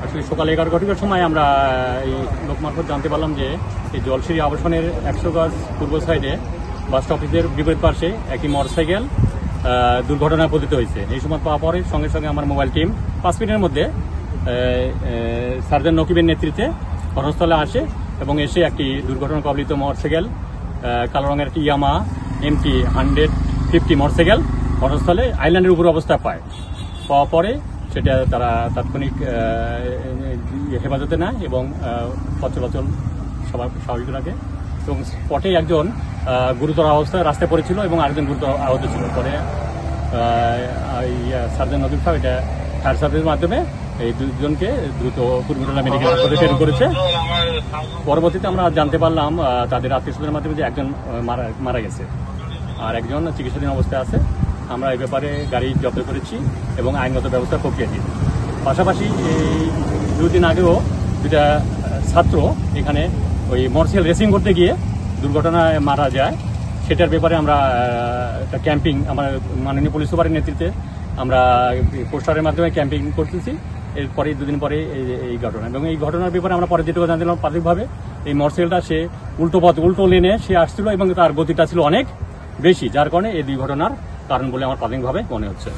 আসলে সকাল 11টার সময় আমরা এই লোক মারফত জানতে পারলাম যে এই জলসিঁড়ি আবাসনের 100 গজ পূর্ব সাইডে বাস অফিসের বিপরীত পাশে একটি মোটরসাইকেল দুর্ঘটনায় পতিত হয়েছে। এই সময় পাওয়া পরে সঙ্গে সঙ্গে আমার মোবাইল টিম 5 মিনিটের মধ্যে সার্জন নকিবের নেতৃত্বে ঘটনাস্থলে আসে এবং এসে একটি দুর্ঘটনা কবলিত মোটরসাইকেল কালো রঙের একটি ইয়ামা MT 150 মোটরসাইকেল ঘটনাস্থলে আইল্যান্ডের উপর অবস্থায় পাওয়া পরে সেটা তারা তাৎক্ষণিক হেফাজতে নেয় এবং পথ চলাচল স্বাভাবিক রাখে এবং স্পটে একজন গুরুতর অবস্থায় রাস্তায় পড়েছিল এবং আরেকজন গুরুতর আহত ছিল। পরে সার্জন নকিব সাহেব এটা ফায়ার সার্ভিসের মাধ্যমে এই দুজনকে দ্রুত পূর্বটলা মেডিকেল হাসপাতালে করেছে। পরবর্তীতে আমরা জানতে পারলাম তাদের আত্মীয়স্বজনের মাধ্যমে যে একজন মারা গেছে আর একজন চিকিৎসাধীন অবস্থায় আছে। আমরা এই ব্যাপারে গাড়ি জব্দ করেছি এবং আইনগত ব্যবস্থা প্রক্রিয়া দিই। পাশাপাশি এই 2 দিন আগেও 2টা ছাত্র এখানে ওই মোটরসাইকেল রেসিং করতে গিয়ে দুর্ঘটনায় মারা যায়। সেটার ব্যাপারে আমরা একটা ক্যাম্পিং আমার মাননীয় পুলিশ সুপারের নেতৃত্বে আমরা পোস্টারের মাধ্যমে ক্যাম্পিং করতেছি। এরপরে 2 দিন পরে এই ঘটনা এবং এই ঘটনার ব্যাপারে আমরা পরে যেটুকু জানতে পারলাম প্রাথমিকভাবে এই মোটরসাইকেলটা সে উল্টো লেনে সে আসছিল এবং তার গতিটা ছিল অনেক বেশি, যার কারণে এই দুর্ঘটনার কারণ বলে আমার প্রাথমিকভাবে মনে হচ্ছে।